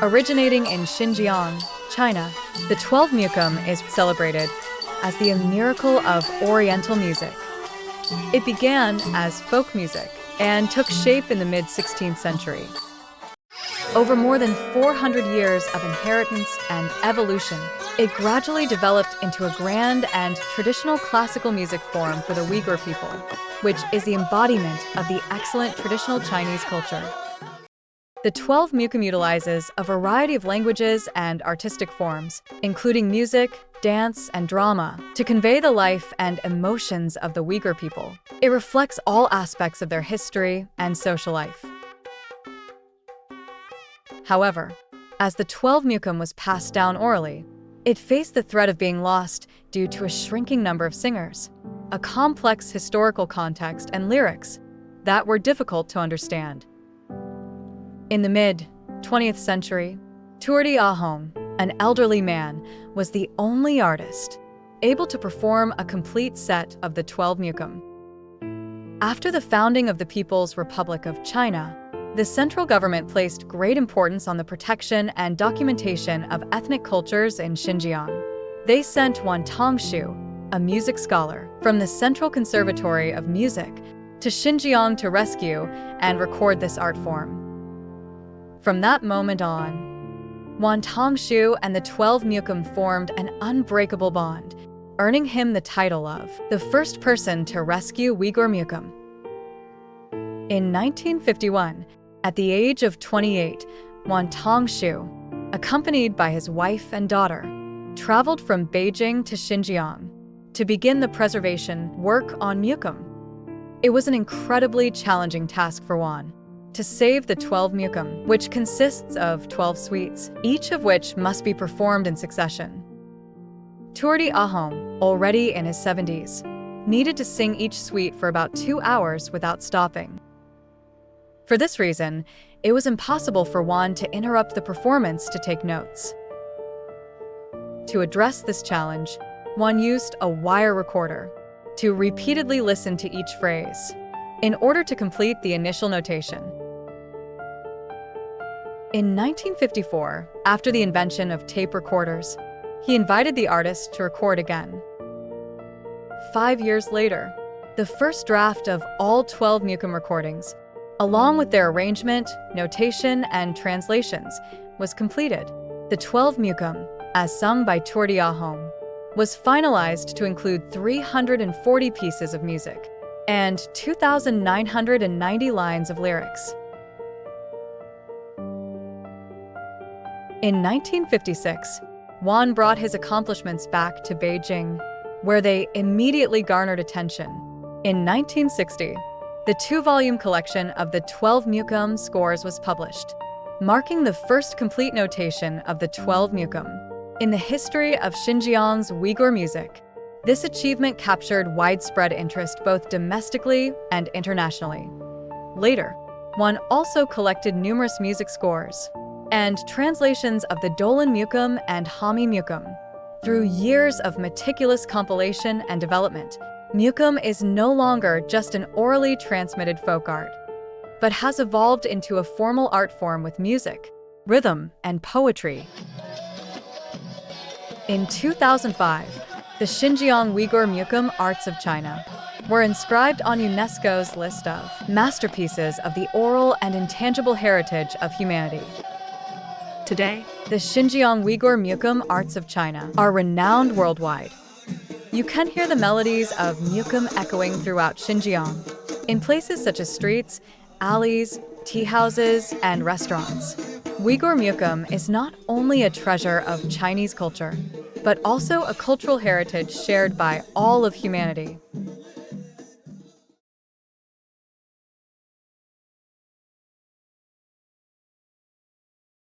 Originating in Xinjiang, China, the 12 Muqam is celebrated as the miracle of Oriental music. It began as folk music and took shape in the mid-16th century. Over more than 400 years of inheritance and evolution, it gradually developed into a grand and traditional classical music form for the Uygur people, which is the embodiment of the excellent traditional Chinese culture. The 12 Muqam utilizes a variety of languages and artistic forms, including music, dance, and drama, to convey the life and emotions of the Uygur people. It reflects all aspects of their history and social life. However, as the 12 Muqam was passed down orally, it faced the threat of being lost due to a shrinking number of singers, a complex historical context, and lyrics that were difficult to understand. In the mid-20th century, Turdi Ahong, an elderly man, was the only artist able to perform a complete set of the 12 Muqam. After the founding of the People's Republic of China, the central government placed great importance on the protection and documentation of ethnic cultures in Xinjiang. They sent Wan Tongshu, a music scholar from the Central Conservatory of Music, to Xinjiang to rescue and record this art form. From that moment on, Wan Tongshu and the 12 Muqam formed an unbreakable bond, earning him the title of the first person to rescue Uygur Muqam. In 1951, at the age of 28, Wan Tongshu, accompanied by his wife and daughter, traveled from Beijing to Xinjiang to begin the preservation work on Muqam. It was an incredibly challenging task for Wan to save the 12 Muqam, which consists of 12 suites, each of which must be performed in succession. Turdi Ahong, already in his 70s, needed to sing each suite for about 2 hours without stopping. For this reason, it was impossible for Wan to interrupt the performance to take notes. To address this challenge, Wan used a wire recorder to repeatedly listen to each phrase in order to complete the initial notation. In 1954, after the invention of tape recorders, he invited the artist to record again. 5 years later, the first draft of all 12 Muqam recordings, along with their arrangement, notation, and translations, was completed. The 12 Muqam, as sung by Turdi Ahong, was finalized to include 340 pieces of music and 2,990 lines of lyrics. In 1956, Wan brought his accomplishments back to Beijing, where they immediately garnered attention. In 1960, the 2-volume collection of the 12 Muqam scores was published, marking the first complete notation of the 12 Muqam in the history of Xinjiang's Uygur music. This achievement captured widespread interest both domestically and internationally. Later, Wan also collected numerous music scores and translations of the Dolan Muqam and Hami Muqam. Through years of meticulous compilation and development, Muqam is no longer just an orally transmitted folk art, but has evolved into a formal art form with music, rhythm, and poetry. In 2005, the Xinjiang Uygur Muqam Arts of China were inscribed on UNESCO's list of masterpieces of the oral and intangible heritage of humanity. Today, the Xinjiang Uygur Muqam Arts of China are renowned worldwide. You can hear the melodies of Muqam echoing throughout Xinjiang, in places such as streets, alleys, tea houses, and restaurants. Uygur Muqam is not only a treasure of Chinese culture, but also a cultural heritage shared by all of humanity.